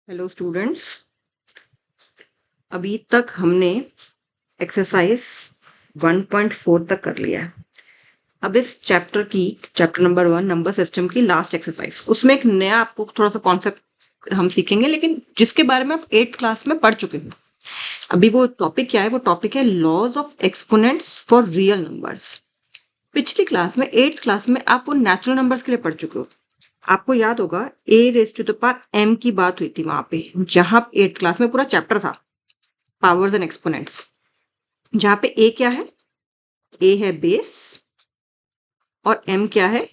Hello students, अभी तक हमने एक्सरसाइज 1.4 तक कर लिया है। अब इस चैप्टर नंबर 1 नंबर सिस्टम की लास्ट एक्सरसाइज, उसमें एक नया आपको थोड़ा सा कॉन्सेप्ट हम सीखेंगे, लेकिन जिसके बारे में आप 8th क्लास में पढ़ चुके हो। अभी वो टॉपिक क्या है? वो टॉपिक है laws of exponents for real numbers. पिछली क्लास में 8th क्लास में आप वो नेचुरल नंबर्स के लिए पढ़ चुके हो। आपको याद होगा A raise to the power M की बात हुई थी वहां पे, जहां 8th क्लास में पूरा चैप्टर था पावर्स एंड एक्सपोनेंट्स। जहां पे ए क्या है? ए है बेस, और एम क्या है?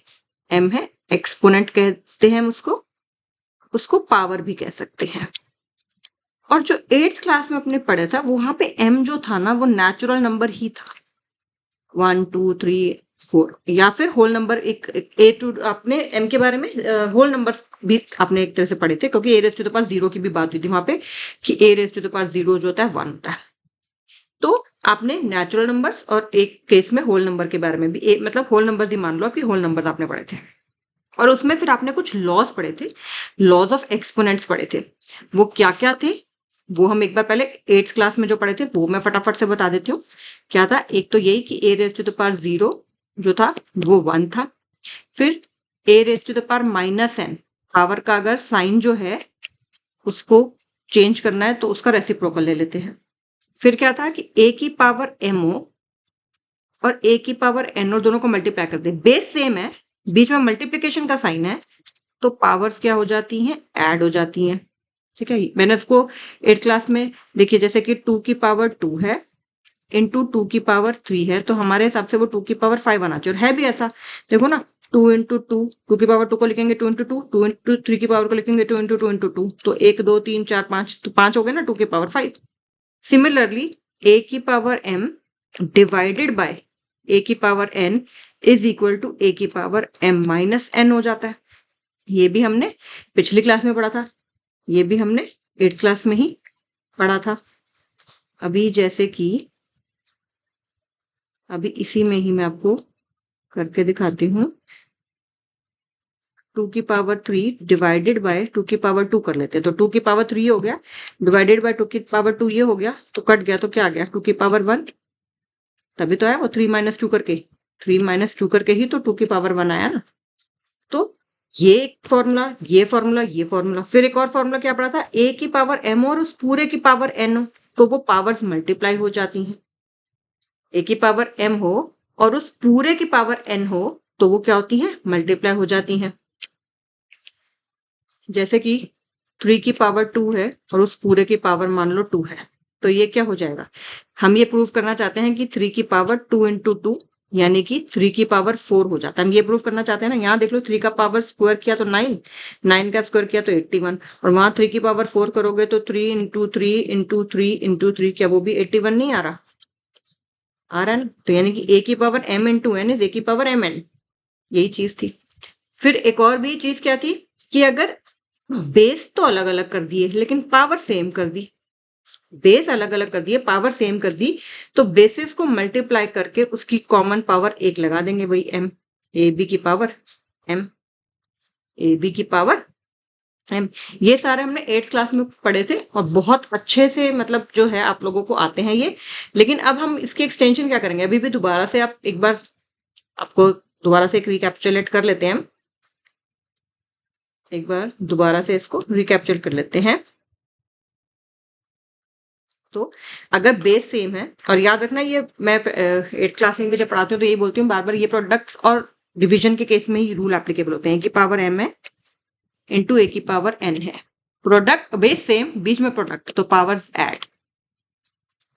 एम है एक्सपोनेंट, कहते हैं हम उसको। उसको पावर भी कह सकते हैं। और जो 8th क्लास में अपने पढ़ा था, वहां पे एम जो था ना, वो नेचुरल नंबर ही था। 1 2 3 4, या फिर होल नंबर। एक ए टू, आपने एम के बारे में होल नंबर्स भी आपने एक तरह से पढ़े थे, क्योंकि ए रेज टू द पावर 0 की भी बात हुई थी वहां पे, कि A raise to the power 0 जो होता है 1 होता है। तो आपने नेचुरल नंबर्स और एक केस में होल नंबर के बारे में भी, मतलब होल नंबर्स ही मान लो कि होल नंबर्स आपने पढ़े थे। और उसमें फिर आपने कुछ लॉज पढ़े थे, लॉज ऑफ एक्सपोनेंट्स पढ़े थे। वो क्या क्या थे वो हम एक बार पहले 8th क्लास में जो पढ़े थे वो मैं फटाफट से बता देती हूँ। क्या था? एक तो यही कि A raise to the power 0 जो था वो 1 था। फिर A raise to the power -n, power का अगर साइन जो है उसको चेंज करना है तो उसका रेसिप्रोकल ले लेते हैं। फिर क्या था कि ए की पावर mo और ए की पावर n, और दोनों को मल्टीप्लाई कर दे। बेस सेम है, बीच में मल्टीप्लीकेशन का साइन है, तो पावर्स क्या हो जाती हैं? ऐड हो जाती हैं। ठीक है, मैंने इसको 8th क्लास में देखिए, जैसे कि 2 की पावर 2 है इंटू 2 की पावर 3 है, तो हमारे हिसाब से वो 2 की पावर 5 आना चाहिए। और है भी ऐसा, देखो ना, 2 इंटू 2, 2 की पावर 2 को लिखेंगे 2 इंटू 2, 2 इंटू 3 की पावर को लिखेंगे 2 इंटू 2 इंटू 2, तो 1 2 3 4 5, तो 5 हो गए ना, 2 की पावर 5। सिमिलरली ए की power m divided by A की power n is equal to A की पावर m माइनस n हो जाता है। ये भी हमने पिछली क्लास में पढ़ा था, ये भी हमने 8th क्लास में ही पढ़ा था। अभी जैसे कि अभी इसी में ही मैं आपको करके दिखाती हूँ। 2 की पावर 3 डिवाइडेड बाय 2 की पावर 2 कर लेते हैं, तो 2 की पावर 3 हो गया, डिवाइडेड बाय 2 की पावर 2 ये हो गया, तो कट गया, तो क्या आ गया? 2 की पावर 1। तभी तो है वो 3 माइनस 2 करके, 3 माइनस 2 करके ही तो 2 की पावर 1 आया ना। तो ये एक फॉर्मूला, ये फॉर्मूला, ये फॉर्मूला। फिर एक और फॉर्मूला क्या पढ़ा था? ए की पावर m और उस पूरे की पावर n हो, तो वो पावर्स मल्टीप्लाई हो जाती हैं। ए की पावर m हो और उस पूरे की पावर n हो, तो वो क्या होती है? मल्टीप्लाई हो जाती हैं। जैसे कि 3 की पावर 2 है और उस पूरे की पावर मान लो 2 है, तो ये क्या हो जाएगा? हम ये प्रूव करना चाहते हैं कि 3 की पावर 2 इंटू 2 यानी कि 3 की पावर 4 हो जाता है। हम ये प्रूव करना चाहते हैं ना। यहाँ देख लो, 3 का पावर स्क्वायर किया तो 9, 9 का स्क्वायर किया तो 81, और वहां 3 की पावर 4 करोगे तो 3 इंटू 3 इंटू 3 इंटू 3, क्या वो भी 81 नहीं आ रहा? आ रहा है ना। तो यानी कि ए की power m into n is a की पावर m n, यही चीज थी। फिर एक और भी चीज क्या थी कि अगर बेस तो अलग अलग कर दिए लेकिन पावर सेम कर दी, बेस अलग अलग कर दिए, पावर सेम कर दी, तो बेसिस को मल्टीप्लाई करके उसकी कॉमन पावर 1 लगा देंगे, वही m, ए बी की पावर m, ए बी की पावर m। ये सारे हमने 8th क्लास में पढ़े थे और बहुत अच्छे से, मतलब जो है आप लोगों को आते हैं ये। लेकिन अब हम इसकी एक्सटेंशन क्या करेंगे? अभी भी दोबारा से आप एक बार, आपको दोबारा से एक रिकैप्चुलेट कर लेते हैं हम। एक बार दोबारा से इसको रिकैप्चर कर लेते हैं। तो अगर बेस सेम है, और याद रखना ये मैं 8th क्लास में भी जब पढ़ाती हूँ तो यही बोलती हूँ बार बार, ये प्रोडक्ट्स और डिवीजन के केस में ही रूल एप्लीकेबल होते हैं। कि पावर m है इंटू ए की पावर n है, प्रोडक्ट बेस सेम, बीच में प्रोडक्ट, तो पावर्स ऐड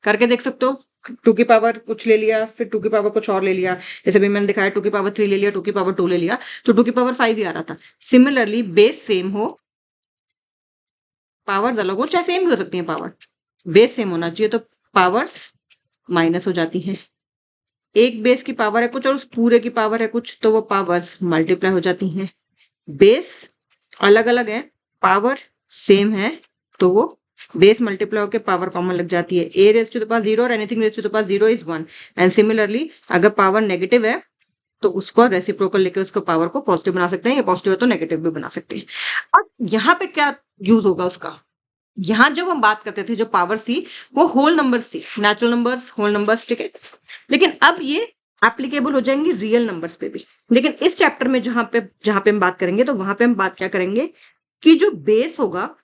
करके देख सकते हो। 2 की पावर कुछ ले लिया, फिर 2 की पावर कुछ और ले लिया, जैसे भी मैंने दिखाया 2 की पावर 3 ले लिया, 2 की पावर 2 ले लिया, तो 2 की पावर 5 ही आ रहा था। सिमिलरली बेस सेम हो, पावर्स अलग हो, चाहे सेम भी हो सकती है पावर, बेस सेम होना चाहिए, तो पावर्स माइनस हो जाती हैं। एक बेस की पावर है कुछ और उस पूरे की पावर है कुछ, तो वो पावर्स मल्टीप्लाई हो जाती हैं। बेस अलग अलग है, पावर सेम है, तो वो बेस मल्टीप्लाई होकर पावर कॉमन लग जाती है। A raise to the power 0 और anything raise to the power 0 is 1। And similarly अगर पावर नेगेटिव है तो उसको रेसिप्रोकल लेके उसको पावर को पॉजिटिव बना सकते हैं, या पॉजिटिव है तो नेगेटिव भी बना सकते हैं। अब यहाँ पे क्या यूज होगा उसका? यहाँ जब हम बात करते थे जो पावर्स थी वो होल नंबर्स थी, नेचुरल नंबर्स, होल नंबर्स, ठीक है। लेकिन अब ये एप्लीकेबल हो जाएंगी रियल नंबर्स पे भी। लेकिन इस चैप्टर में जहां पे हम बात करेंगे, तो वहां पे हम बात क्या करेंगे कि जो बेस होगा,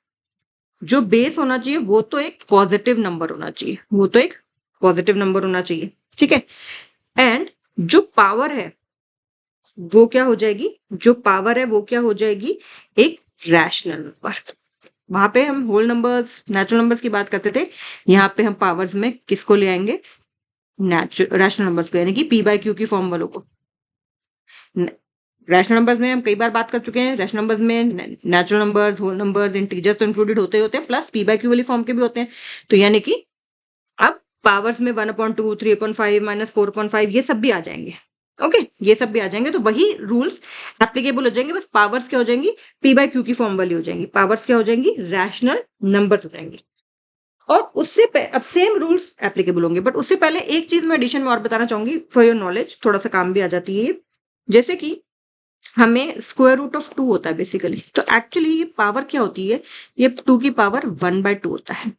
जो बेस होना चाहिए वो तो एक पॉजिटिव नंबर होना चाहिए, वो तो एक पॉजिटिव नंबर होना चाहिए, ठीक है। एंड जो पावर है वो क्या हो जाएगी, जो पावर है वो क्या हो जाएगी, एक रैशनल नंबर। वहां पे हम होल नंबर्स, नेचुरल नंबर्स की बात करते थे, यहाँ पे हम पावर्स में किसको ले आएंगे, रैशनल नंबर्स को, यानी कि पी बाय क्यू की फॉर्म वालों को। रैशनल नंबर्स में हम कई बार बात कर चुके हैं, रैशनल नंबर्स में natural numbers, whole numbers, integers तो इंक्लूडेड होते ही होते हैं, प्लस पी बाय क्यू वाली फॉर्म के भी होते हैं। तो यानी कि अब पावर्स में 1/2, 3/5, -4/5 ये सब भी आ जाएंगे। ओके, ये सब भी आ जाएंगे, तो वही रूल्स एप्लीकेबल हो जाएंगे, बस पावर्स क्या हो जाएंगी, पी बाय क्यू की फॉर्म वाली हो जाएंगी, पावर्स क्या हो जाएंगी, रैशनल नंबर्स हो जाएंगी। और उससे अब सेम रूल्स एप्लीकेबल होंगे, बट उससे पहले एक चीज मैं एडिशन में और बताना चाहूंगी फॉर योर नॉलेज, थोड़ा सा काम भी आ जाती है ये। जैसे कि हमें स्क्वायर रूट ऑफ 2 होता है बेसिकली, तो एक्चुअली ये पावर क्या होती है, ये 2 की पावर 1/2 होता है।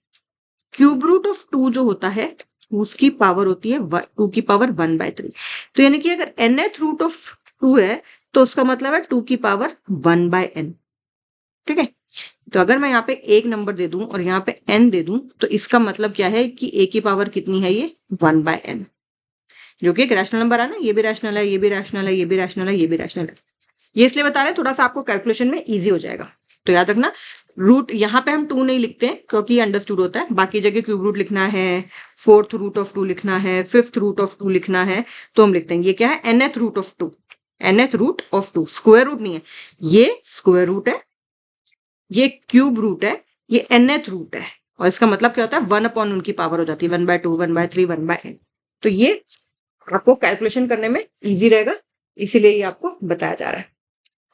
क्यूब रूट ऑफ 2 जो होता है उसकी पावर होती है 2 की पावर 1/3। तो यानी कि अगर nth रूट ऑफ 2 है तो उसका मतलब है 2 की पावर 1/n, ठीक है। तो अगर मैं यहाँ पे एक नंबर दे दूं और यहाँ पे n दे दूं, तो इसका मतलब क्या है कि a की पावर कितनी है, ये 1/n, जो कि एक रैशनल नंबर है ना, ये भी रैशनल है, ये भी रैशनल है, ये भी रैशनल है, ये भी रैशनल है। ये इसलिए बता रहे हैं थोड़ा सा आपको कैलकुलेशन में इजी हो जाएगा। तो याद रखना, रूट यहाँ पे हम 2 नहीं लिखते हैं क्योंकि अंडरस्टूड होता है, बाकी जगह क्यूब रूट लिखना है, फोर्थ रूट ऑफ 2 लिखना है, फिफ्थ रूट ऑफ 2 लिखना है, तो हम लिखते हैं ये क्या है, nth root of 2, nth root of 2, square root नहीं है, ये स्क्वायर रूट है, ये क्यूब रूट है, ये nth रूट है, और इसका मतलब क्या होता है, 1 उनकी पावर हो जाती है, 1/2, 1/3, 1/n। तो ये आपको कैलकुलेशन करने में इजी रहेगा, इसीलिए ये आपको बताया जा रहा है।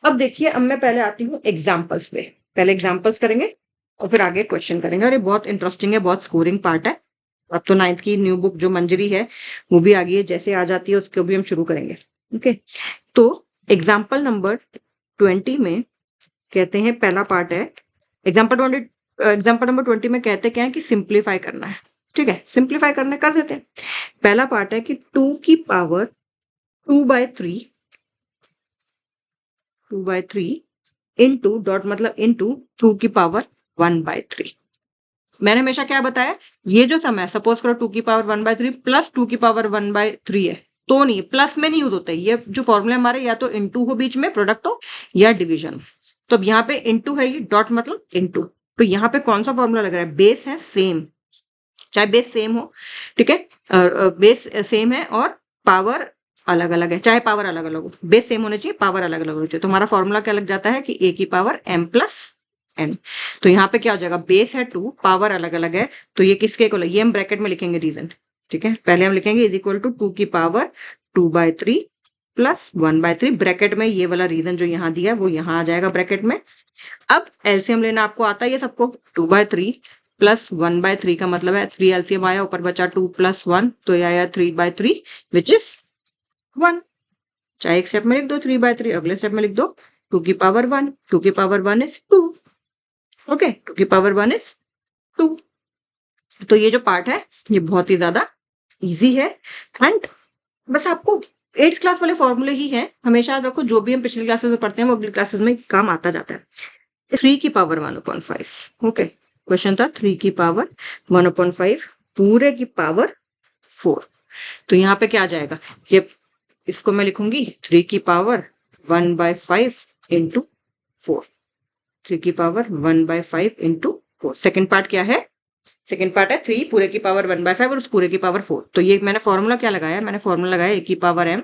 अब देखिए, अब मैं पहले आती हूँ एग्जाम्पल्स पे, पहले एग्जाम्पल्स करेंगे और फिर आगे क्वेश्चन करेंगे, और ये बहुत इंटरेस्टिंग है, बहुत स्कोरिंग पार्ट है। अब तो 9th की न्यू बुक जो मंजरी है वो भी आ गई है, जैसे आ जाती है उसको भी हम शुरू करेंगे। ओके, तो एग्जाम्पल नंबर 20 में कहते हैं, पहला पार्ट है एग्जाम्पल नंबर 20 में कहते क्या है कि सिंप्लीफाई करना है, ठीक है। सिंप्लीफाई करने कर देते हैं। पहला पार्ट है कि 2 की पावर 2/3 इंटू डॉट मतलब इंटू 2 की पावर 1/3। मैंने हमेशा क्या बताया, ये जो सम है, सपोज करो 2 की पावर 1/3 प्लस 2 की पावर 1/3 है, तो नहीं, प्लस में नहीं यूज होता है ये जो फॉर्मूला हमारे, या तो इंटू हो बीच में, प्रोडक्ट हो, या डिवीजन। तो अब यहाँ पे इंटू है, ये डॉट मतलब इंटू, तो यहाँ पे कौन सा फॉर्मूला लग रहा है, बेस है सेम, चाहे बेस सेम हो, ठीक है, बेस सेम है और पावर अलग अलग है, चाहे पावर अलग अलग हो, बेस सेम होने चाहिए, पावर अलग अलग होनी चाहिए। तो हमारा फॉर्मूला क्या लग जाता है कि a की पावर m प्लस n। तो यहाँ पे क्या हो जाएगा, बेस है 2, पावर अलग अलग है, तो ये किसके इक्वल है, ये हम ब्रैकेट में लिखेंगे रीजन, ठीक है। पहले हम लिखेंगे इज इक्वल टू 2 की पावर 2/3 प्लस 1/3, ब्रैकेट में ये वाला रीजन जो यहाँ दिया है वो यहाँ आ जाएगा ब्रैकेट में। अब एलसीएम लेना आपको आता है ये सबको, 2/3 प्लस 1/3 का मतलब है 3 एलसीएम आया, ऊपर बचा 2 + 1, तो ये आया 3/3 विच इज 1। चाहे एक स्टेप में लिख दो 3/3, अगले स्टेप में लिख दो 2 की पावर 1, 2 की पावर 1 इज 2, ओके, 2 की पावर 1 इज 2। तो ये जो पार्ट है ये बहुत ही ज्यादा इजी है, एंड बस आपको 8th क्लास वाले फॉर्मूले ही हैं, हमेशा याद रखो, जो भी हम पिछली क्लासेस में पढ़ते हैं वो अगली क्लासेस में काम आता जाता है। 3 की पावर 1/5, ओके, क्वेश्चन था 3 की पावर 1/5 पूरे की पावर 4। तो यहाँ पे क्या आ जाएगा, ये इसको मैं लिखूंगी 3 की पावर 1/5 इंटू 4, 3 की पावर 1/5 इंटू 4। सेकेंड पार्ट क्या है, सेकेंड पार्ट है 3 पूरे की पावर 1/5 और उस पूरे की पावर 4। तो ये मैंने फॉर्मूला क्या लगाया, मैंने फॉर्मूला लगाया a की पावर m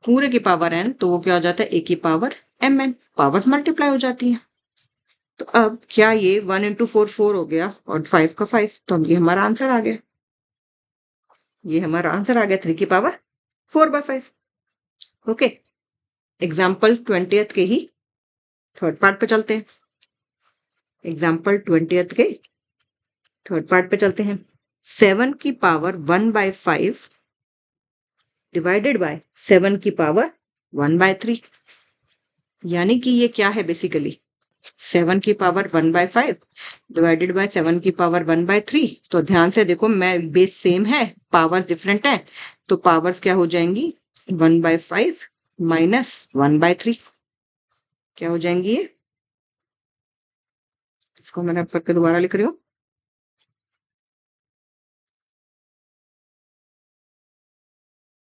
पूरे की पावर n, तो वो क्या हो जाता है a की पावर mn, पावर्स मल्टीप्लाई हो जाती है। तो अब क्या ये 1 इंटू 4 4 हो गया और 5 का 5, तो अब ये हमारा आंसर आ गया, ये हमारा आंसर आ गया 3 की पावर 4/5। ओके, एग्जाम्पल 20th के ही थर्ड पार्ट पे चलते हैं, एग्जाम्पल 20th के थर्ड पार्ट पे चलते हैं। 7 की पावर 1/5 डिवाइडेड बाय 7 की पावर 1/3, यानी कि ये क्या है बेसिकली, 7 की पावर 1/5 डिवाइडेड बाय 7 की पावर 1/3। तो ध्यान से देखो, मैं बेस सेम है, पावर डिफरेंट है, तो पावर्स क्या हो जाएंगी, 1/5 माइनस 1/3 क्या हो जाएंगी ये। इसको मैंने अब करके दोबारा लिख रही हूँ।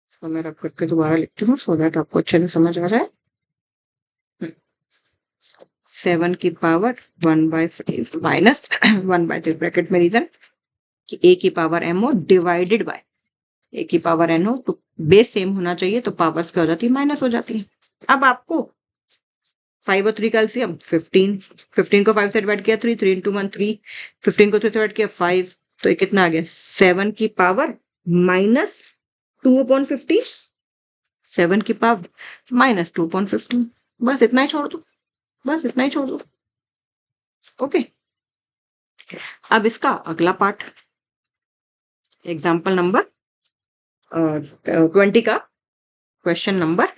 इसको मैं रब करके दोबारा लिखती हूँ सो दैट आपको अच्छे से समझ आ जाए। 7 की पावर 1/5 माइनस 1/3 ब्रैकेट में रीजन कि a की पावर m हो डिवाइडेड बाय a की पावर n हो, तो बेस सेम होना चाहिए, तो पावर्स क्या हो जाती है, माइनस हो जाती है। अब आपको 5 और 3 का एलसीएम 15 को 5 से डिवाइड किया 3 into 1 3, 15 को 3 से डिवाइड किया 5, तो ये कितना आ गया 7 की पावर माइनस 2/15, 7 की पावर माइनस 2/15। बस इतना ही छोड़ दो, बस इतना ही छोड़ दो। ओके, अब इसका अगला पार्ट, एग्जाम्पल नंबर 20 का question number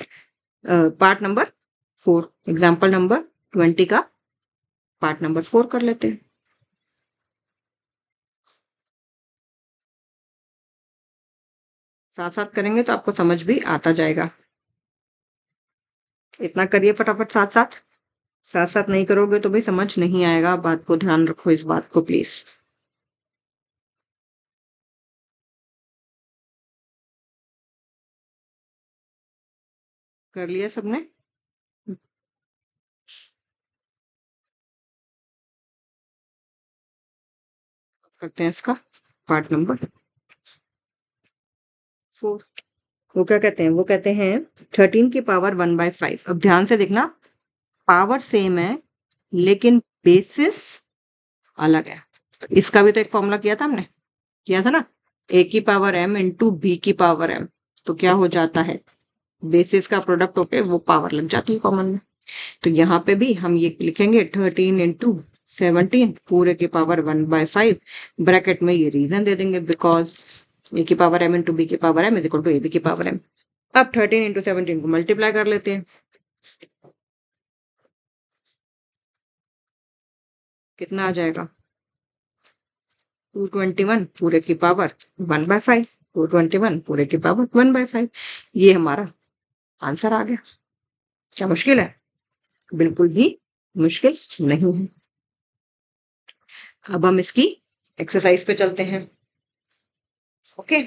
part number 4, example number 20 का पार्ट नंबर 4 कर लेते हैं। साथ साथ करेंगे तो आपको समझ भी आता जाएगा। इतना करिए फटाफट, साथ साथ, साथ साथ नहीं करोगे तो भाई समझ नहीं आएगा। बात को ध्यान रखो, इस बात को प्लीज। कर लिया सबने? करते हैं इसका पार्ट नंबर 4। वो क्या कहते हैं, वो कहते हैं 13 की पावर 1/5। अब ध्यान से देखना, पावर सेम है लेकिन बेसिस अलग है। तो इसका भी तो एक फॉर्मूला किया था हमने, किया था ना, a की पावर m इंटू बी की पावर m। तो क्या हो जाता है, बेसिस का प्रोडक्ट होके वो पावर लग जाती है कॉमन में। तो यहाँ पे भी हम ये लिखेंगे 13 इंटू 17 पूरे की पावर 1/5, ब्रैकेट में ये रीजन दे देंगे बिकॉज ए की पावर m इंटू बी की power m is equal to A B की पावर m। अब 13 इंटू 17 को मल्टीप्लाई कर लेते हैं, कितना आ जाएगा 221 पूरे की पावर 1/5, 221 पूरे की पावर 1/5। ये हमारा आंसर आ गया। क्या मुश्किल है? बिल्कुल भी मुश्किल नहीं है। अब हम इसकी एक्सरसाइज पे चलते हैं। ओके,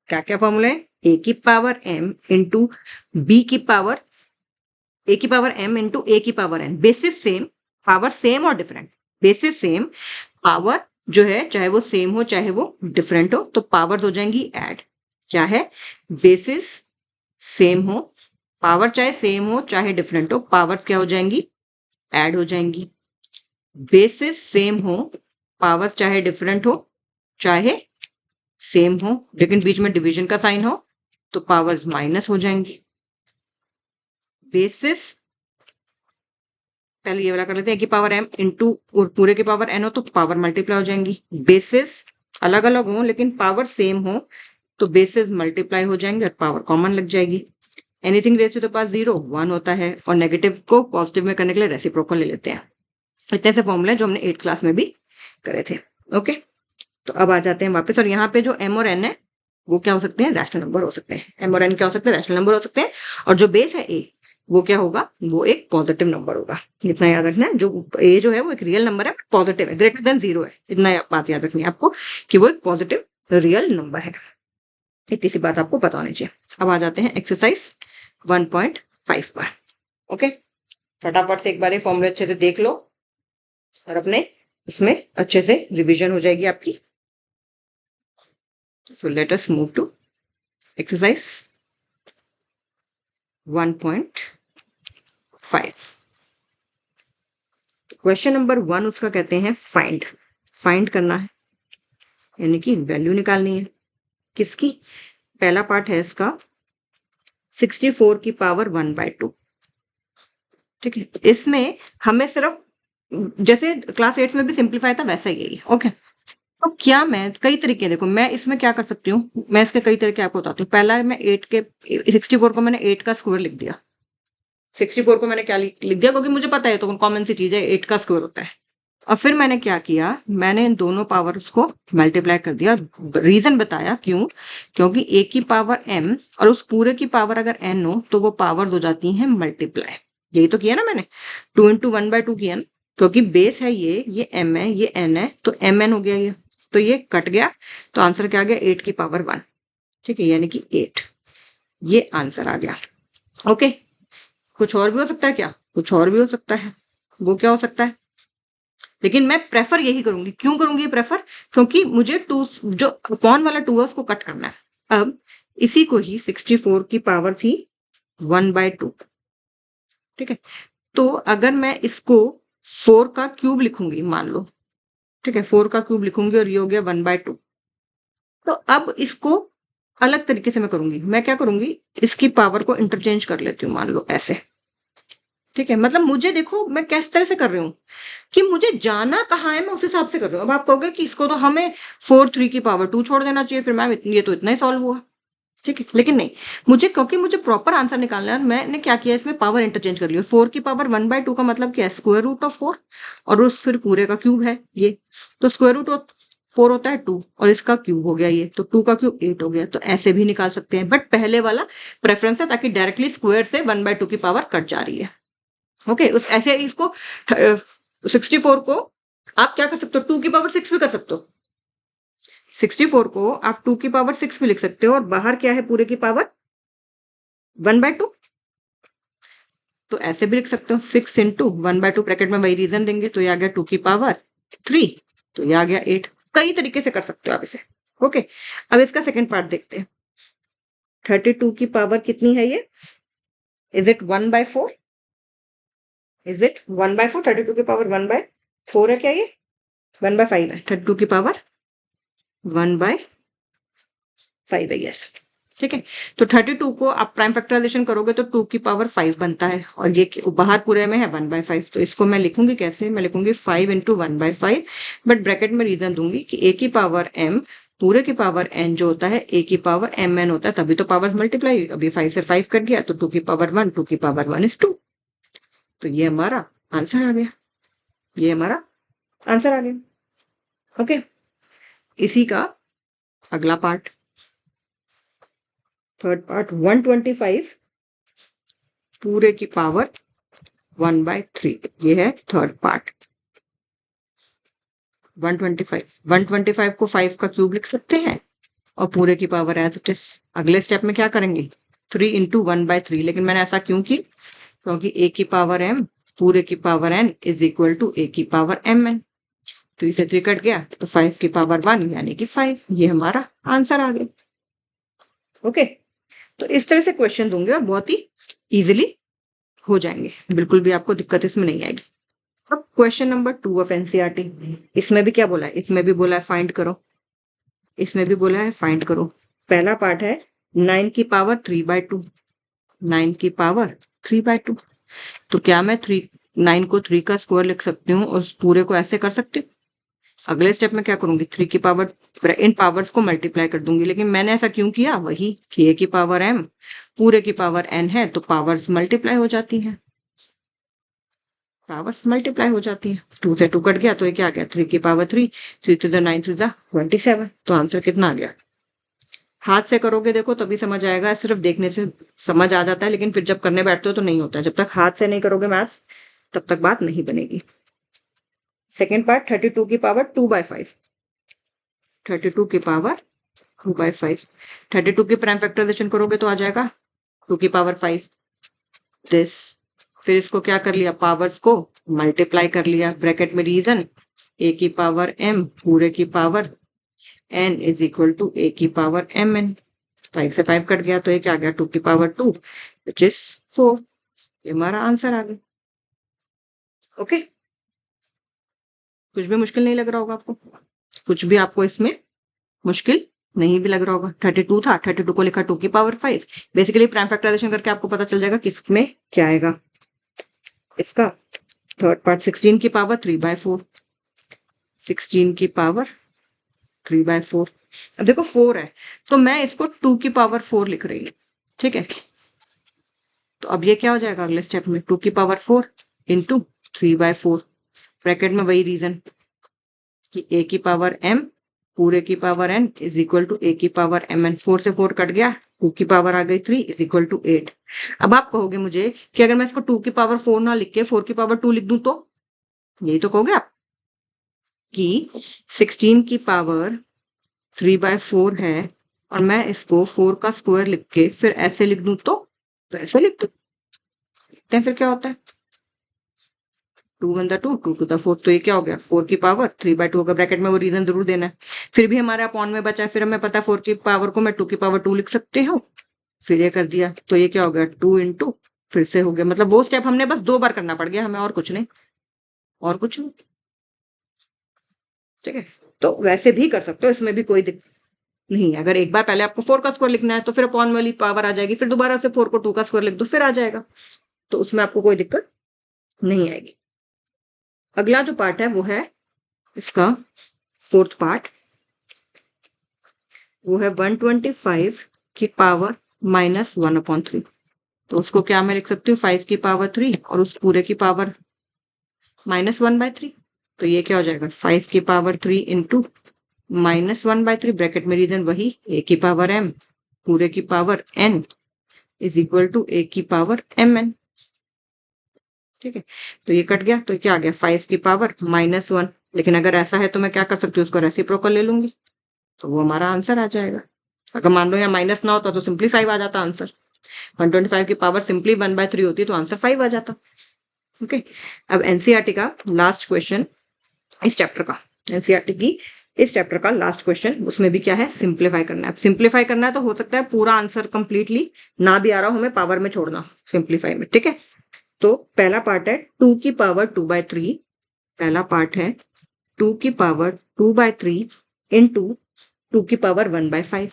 क्या क्या फॉर्मूला है, ए की पावर m इंटू बी की पावर ए की पावर m इंटू ए की power n, basis same, power same और डिफरेंट। बेसिस सेम, पावर जो है चाहे वो सेम हो चाहे वो डिफरेंट हो, तो पावर्स हो जाएंगी ऐड। क्या है, बेसिस सेम हो, पावर चाहे सेम हो चाहे डिफरेंट हो, पावर्स क्या हो जाएंगी, ऐड हो जाएंगी। बेसिस सेम हो, पावर चाहे डिफरेंट हो चाहे सेम हो, लेकिन बीच में डिवीजन का साइन हो, तो पावर्स माइनस हो जाएंगी। बेसिस, पहले ये वाला कर लेते हैं, कि पावर m इंटू पूरे की पावर n हो तो पावर मल्टीप्लाई हो जाएंगी। बेसिस अलग अलग हो लेकिन पावर सेम हो तो बेसिस मल्टीप्लाई हो जाएंगे और पावर कॉमन लग जाएगी। एनीथिंग रेज टू द पास 0 1 होता है, और नेगेटिव को पॉजिटिव में करने के लिए रेसिप्रोकल ले लेते हैं। इतने से फॉर्मूले जो हमने 8th क्लास में भी करे थे। ओके, तो अब आ जाते हैं वापस, और यहाँ पे जो m और n है वो क्या हो सकते हैं, रैशनल नंबर हो सकते हैं। m और n क्या हो सकते हैं, रैशनल नंबर हो सकते हैं। और जो बेस है a वो क्या होगा, वो एक पॉजिटिव नंबर होगा। इतना याद रखना है, जो a जो है वो एक रियल नंबर है, पॉजिटिव है, ग्रेटर देन 0 है। इतना बात याद रखनी है आपको कि वो एक पॉजिटिव रियल नंबर है। इतनी सी बात आपको पता होनी चाहिए। अब आ जाते हैं एक्सरसाइज 1.5 पर। ओके, फटाफट से एक बार ये फॉर्मूले अच्छे से देख लो और अपने उसमें अच्छे से रिवीजन हो जाएगी आपकी। So let us move to exercise 1.5। Question number 1 उसका कहते हैं फाइंड, फाइंड करना है यानी कि वैल्यू निकालनी है। किसकी, पहला पार्ट है इसका 64 की पावर 1/2। ठीक है, इसमें हमें सिर्फ जैसे क्लास 8 में भी सिंप्लीफाई था वैसा ही है। ओके, तो क्या मैं कई तरीके, देखो मैं इसमें क्या कर सकती हूँ, मैं इसके कई तरीके आपको बताती हूँ। पहला मैं 8 के 64 को मैंने 8 का स्क्वायर लिख दिया, 64 को मैंने क्या लिख दिया, क्योंकि मुझे पता है तो कॉमन सी चीज है, 8 का स्क्वायर होता है। और फिर मैंने क्या किया, मैंने इन दोनों पावर्स को मल्टीप्लाई कर दिया। रीजन बताया क्यों, क्योंकि a की पावर m और उस पूरे की पावर अगर n हो तो वो पावर्स हो जाती हैं मल्टीप्लाई। यही तो किया ना मैंने, 2 इंटू 1/2 किया ना, क्योंकि बेस है ये m है, ये n है, तो mn हो गया ये, तो ये कट गया, तो आंसर क्या आ गया, 8 की पावर 1। ठीक है, यानी कि 8, ये आंसर आ गया। ओके, कुछ और भी हो सकता है क्या, कुछ और भी हो सकता है, वो क्या हो सकता है, लेकिन मैं प्रेफर यही करूंगी। क्यों करूंगी प्रेफर, क्योंकि मुझे टू जो अपॉन वाला 2 है उसको कट करना है। अब इसी को ही 64 की पावर थी 1/2। ठीक है, तो अगर मैं इसको 4 का क्यूब लिखूंगी मान लो, ठीक है, 4 का क्यूब लिखूंगी और ये हो गया 1/2। तो अब इसको अलग तरीके से मैं करूंगी, मैं क्या करूंगी, इसकी पावर को इंटरचेंज कर लेती हूँ, मान लो ऐसे। ठीक है, मतलब मुझे देखो मैं किस तरह से कर रही हूँ कि मुझे जाना कहाँ है, मैं उस हिसाब से कर रही हूँ। अब आप कहोगे कि इसको तो हमें 4 3 की पावर 2 छोड़ देना चाहिए, फिर मैम ये तो इतना ही सॉल्व हुआ। ठीक है, लेकिन नहीं, मुझे क्योंकि मुझे प्रॉपर आंसर निकालना है, मैंने क्या किया, इसमें पावर इंटरचेंज कर लिया। 4 की पावर 1/2 का मतलब क्या है, स्क्वायर रूट ऑफ 4, और उस फिर पूरे का क्यूब है ये, तो स्क्वायर रूट ऑफ 4 होता है 2, और इसका क्यूब हो गया ये, तो 2 का क्यूब 8 हो गया। तो ऐसे भी निकाल सकते हैं, बट पहले वाला प्रेफरेंस है, ताकि डायरेक्टली स्क्वायर से 1/2 की पावर कट जा रही है। ओके, उस ऐसे इसको 64 को आप क्या कर सकते हो, 2 की पावर 6 भी कर सकते हो। 64 को आप 2 की पावर 6 भी लिख सकते हो, और बाहर क्या है, पूरे की पावर 1/2, तो ऐसे भी लिख सकते हो, 6 इंटू 1/2 ब्रैकेट में वही रीजन देंगे, तो ये आ गया 2 की पावर 3, तो ये आ गया 8। कई तरीके से कर सकते हो आप इसे। ओके, अब इसका सेकंड पार्ट देखते हैं। 32 की पावर कितनी है ये, इज इट 1/4, इज इट 1/4, 32 की पावर 1/4 है क्या, ये 1/5 है, 32 की पावर 1/5 है, यस। ठीक है, तो 32 को आप प्राइम फैक्टराइजेशन करोगे तो 2 की पावर 5 बनता है, और ये बाहर पूरे में है 1/5, तो इसको मैं लिखूंगी कैसे, मैं लिखूंगी 5 इंटू 1/5, बट ब्रैकेट में रीजन दूंगी कि a की पावर m पूरे की पावर n जो होता है a की पावर mn होता है, तभी तो पावर्स मल्टीप्लाई, अभी 5 से 5 कट गया, तो 2 की पावर 1, 2 की पावर 1 इज 2, तो ये हमारा आंसर आ गया, ये हमारा आंसर आ गया। ओके, इसी का अगला पार्ट, थर्ड पार्ट, 125 पूरे की पावर 1/3, ये है थर्ड पार्ट। 125 को 5 का क्यूब लिख सकते हैं, और पूरे की पावर एज इट इज। अगले स्टेप में क्या करेंगे, 3 इंटू 1/3, लेकिन मैंने ऐसा क्यों की, क्योंकि a की पावर m पूरे की power n is equal to a की पावर mn। 3 से 3 कट गया, तो 5 की पावर 1 यानी कि 5, ये हमारा आंसर आ गया। ओके, तो इस तरह से क्वेश्चन दूंगे और बहुत ही इजीली हो जाएंगे, बिल्कुल भी आपको दिक्कत इसमें नहीं आएगी। अब क्वेश्चन नंबर 2 ऑफ एनसीईआरटी, इसमें भी क्या बोला है, इसमें भी बोला है फाइंड करो, इसमें भी बोला है फाइंड करो। पहला पार्ट है 9 की पावर 3/2, 9 की पावर 3/2, तो क्या मैं 9 को 3 का स्क्वायर लिख सकती हूँ और उस पूरे को ऐसे कर सकती हूँ। अगले स्टेप में क्या करूंगी, 3 की पावर इन पावर्स को मल्टीप्लाई कर दूंगी, लेकिन मैंने ऐसा क्यों किया, वही कि a की पावर m पूरे की पावर n है, तो पावर्स मल्टीप्लाई हो जाती हैं, पावर्स मल्टीप्लाई हो जाती हैं। 2 से 2 कट गया, तो ये क्या आ गया, 3 की power 3, 3 to the 9 to the 27, तो आंसर कितना आ गया। हाथ से करोगे देखो तभी समझ आएगा, सिर्फ देखने से समझ आ जाता है, लेकिन फिर जब करने बैठते हो तो नहीं होता है। जब तक हाथ से नहीं करोगे मैथ्स तब तक बात नहीं बनेगी। सेकेंड पार्ट, 32 की पावर 2/5, 32 की पावर 2/5, 32 की प्राइम फैक्टराइजेशन करोगे तो आ जाएगा 2 की पावर 5 दिस, फिर इसको क्या कर लिया, पावर्स को मल्टीप्लाई कर लिया, ब्रैकेट में रीजन a की पावर m पूरे की power n is equal to a की पावर mn। 5 से 5 कट गया, तो ये क्या आ गया, 2 की पावर 2 विच इज 4, ये हमारा आंसर आ गया। ओके, कुछ भी मुश्किल नहीं लग रहा होगा आपको, कुछ भी आपको इसमें मुश्किल नहीं भी लग रहा होगा। 32 था, 32 को लिखा 2 की पावर 5, बेसिकली प्राइम फैक्टराइजेशन करके आपको पता चल जाएगा किसमें क्या आएगा। इसका थर्ड पार्ट, 16 की पावर 3/4, 16 की पावर 3/4। अब देखो 4 है, तो मैं इसको 2 की पावर 4 लिख रही हूँ। ठीक है, तो अब ये क्या हो जाएगा अगले स्टेप में, 2 की पावर 4 इंटू 3/4, ब्रैकेट में वही रीजन कि a की पावर m पूरे की power n is equal to a की पावर mn, 4 से 4 कट गया, 2 की पावर आ गई 3 इज इक्वल टू 8। अब आप कहोगे मुझे कि अगर मैं इसको 2 की पावर 4 ना लिख के 4 की पावर 2 लिख दूं तो, यही तो कहोगे आप कि 16 की पावर 3/4 है और मैं इसको 4 का स्क्वायर लिख के फिर ऐसे लिख दूं तो ऐसे लिख दूं, देखते हैं फिर क्या होता है। 2 1 2 2 टू द 4, तो ये क्या हो गया 4 की पावर 3/2 होगा, ब्रैकेट में वो रीजन जरूर देना है। फिर भी हमारे अपॉन में बचा है, फिर हमें पता है 4 की पावर को मैं 2 की पावर 2 लिख सकती हूँ, फिर ये कर दिया तो ये क्या हो गया 2 इंटू, फिर से हो गया, मतलब वो स्टेप हमने बस 2 बार करना पड़ गया हमें, और कुछ नहीं, और कुछ नहीं। ठीक है, तो वैसे भी कर सकते हो, इसमें भी कोई दिक्कत नहीं। अगर एक बार पहले आपको 4 का स्क्वायर लिखना है तो फिर अपॉन वाली पावर आ जाएगी, फिर दोबारा से 4 को 2 का स्क्वायर लिख दो फिर आ जाएगा, तो उसमें आपको कोई दिक्कत नहीं आएगी। अगला जो पार्ट है वो है इसका फोर्थ पार्ट, वो है 125 की पावर -1/3। तो उसको क्या मैं लिख सकती हूँ 5 की पावर 3 और उस पूरे की पावर -1/3। तो ये क्या हो जाएगा 5 की पावर 3 इंटू -1/3, ब्रैकेट में रीजन वही a की पावर m पूरे की power n is equal to a की पावर mn। ठीक है, तो ये कट गया तो क्या आ गया 5 की पावर -1, लेकिन अगर ऐसा है तो मैं क्या कर सकती हूँ उसको रेसिप्रोकल ले लूंगी, तो वो हमारा आंसर आ जाएगा। अगर मान लो यहाँ माइनस ना होता तो सिंपली 5 आ जाता आंसर, 125 की पावर सिंपली 1/3 होती तो आंसर 5 आ जाता। ओके, अब एनसीईआरटी का लास्ट क्वेश्चन इस चैप्टर का, एनसीईआरटी की इस चैप्टर का लास्ट क्वेश्चन, उसमें भी क्या है सिंप्लीफाई करना है। सिंप्लीफाई करना है तो हो सकता है पूरा आंसर कंप्लीटली ना भी आ रहा हो, हमें पावर में छोड़ना सिंप्लीफाई में। ठीक है, तो पहला पार्ट है 2 की पावर 2/3, पहला पार्ट है 2 की पावर 2/3 इंटू 2 की पावर 1/5।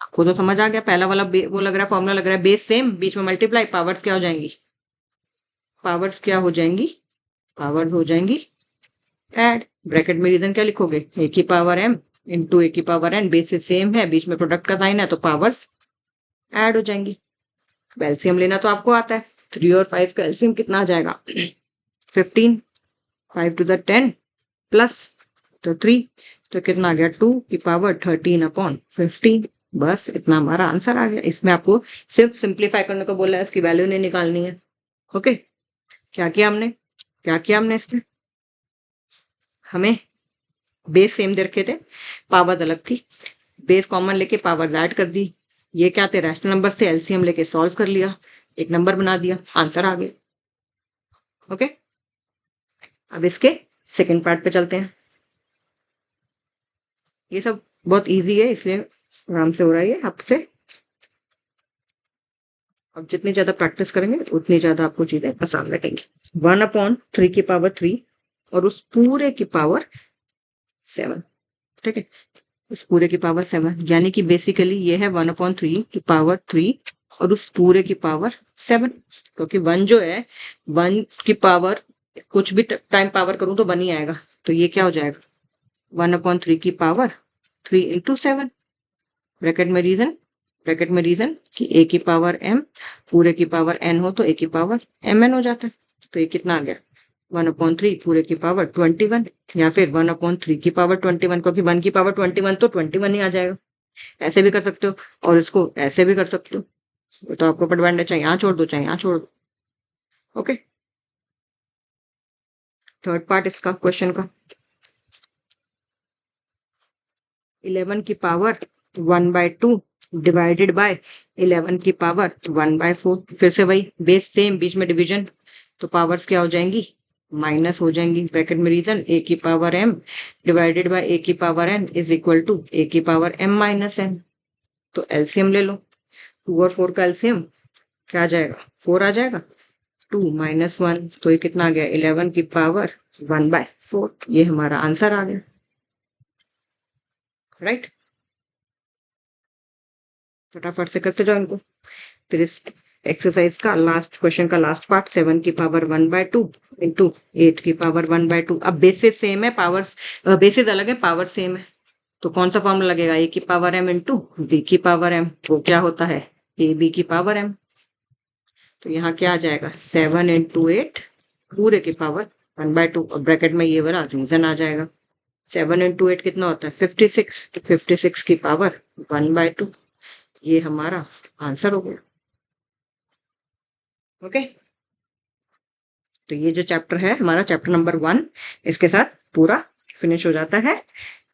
आपको तो समझ आ गया, पहला वाला वो लग रहा है फॉर्मूला लग रहा है बेस सेम, बीच में मल्टीप्लाई, पावर्स क्या हो जाएंगी, पावर्स क्या हो जाएंगी, पावर्स हो जाएंगी ऐड, ब्रैकेट में रीजन क्या लिखोगे a की पावर m इंटू a की पावर n, बेसिस सेम है, बीच में प्रोडक्ट का साइन है तो पावर्स ऐड हो जाएंगी। एलसीएम लेना तो आपको आता है, 3 और 5 का एलसीएम कितना आ जाएगा 15, 5 टू द 10 प्लस तो 3, तो कितना आ गया 2 की पावर 13/15, बस इतना हमारा आंसर आ गया। इसमें आपको सिर्फ सिंप्लीफाई करने को बोला है, इसकी वैल्यू नहीं निकालनी है। ओके, क्या किया हमने इसमें, हमें बेस सेम दे रखे थे, पावर अलग थी, बेस कॉमन लेके पावर ऐड कर दी, ये क्या थे रैशनल नंबर से एलसीएम लेके सॉल्व कर लिया, एक नंबर बना दिया, आंसर आ गया। ओके, अब इसके सेकंड पार्ट पे चलते हैं। ये सब बहुत इजी है इसलिए आराम से हो रहा है आपसे, अब जितनी ज्यादा प्रैक्टिस करेंगे उतनी ज्यादा आपको चीजें आसान लगेंगी। 1/3 की पावर 3 और उस पूरे की पावर 7। ठीक है, उस पूरे की पावर 7 यानी कि बेसिकली ये है 1/3 की पावर 3 और उस पूरे की पावर 7, क्योंकि 1 जो है 1 की पावर कुछ भी टाइम पावर करूं तो 1 ही आएगा, तो ये क्या हो जाएगा 1/3 की पावर 3 इंटू 7, ब्रैकेट में रीजन कि a की पावर m पूरे की पावर n हो तो a की पावर mn हो जाता है, तो ये कितना आ गया 1/3 पूरे की पावर 21, या फिर 1/3 की पावर 21, क्योंकि 1 की पावर 21 तो 21 ही आ जाएगा। ऐसे भी कर सकते हो और इसको ऐसे भी कर सकते हो, तो आपको एडवांटेज चाहे यहाँ छोड़ दो चाहे यहाँ छोड़ दो। ओके, थर्ड पार्ट इसका क्वेश्चन का 11 की पावर 1/2 डिवाइडेड बाय 11 की पावर 1/4, फिर से वही बेस सेम, बीच में डिवीजन, तो पावर्स क्या हो जाएंगी माइनस हो जाएंगी, ब्रैकेट में रीजन a की power m divided by a की power n is equal to a की पावर m माइनस n। तो एलसीएम ले लो, 2 और 4 का एलसीएम क्या आ जाएगा 4 आ जाएगा, 2 - 1 तो ये कितना आ गया 11 की पावर 1/4, ये हमारा आंसर आ गया। राइट, फटाफट से करते जाओ इनको। फिर इस एक्सरसाइज का लास्ट क्वेश्चन का लास्ट पार्ट 7 की पावर 1/2 इंटू 8 की पावर 1/2। अब बेसिस सेम है, पावर्स बेसिस अलग है, पावर सेम है, तो कौन सा फॉर्मूला लगेगा a की पावर m इंटू b की पावर m, वो क्या होता है ab की पावर m। तो यहाँ क्या आ जाएगा 7 इंटू 8 पूरे की पावर 1/2, ब्रैकेट में ये वाला रीजन आ जाएगा। 7 इंटू 8 कितना होता है 56, तो 56 की पावर 1/2, ये हमारा आंसर हो गया। ओके, तो ये जो चैप्टर है हमारा चैप्टर नंबर 1 इसके साथ पूरा फिनिश हो जाता है।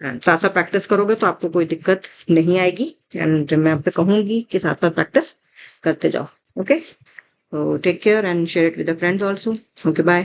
साथ साथ प्रैक्टिस करोगे तो आपको कोई दिक्कत नहीं आएगी, एंड जब मैं आपसे कहूंगी कि साथ साथ प्रैक्टिस करते जाओ। Okay, so take care and share it with the friends also. Okay, bye.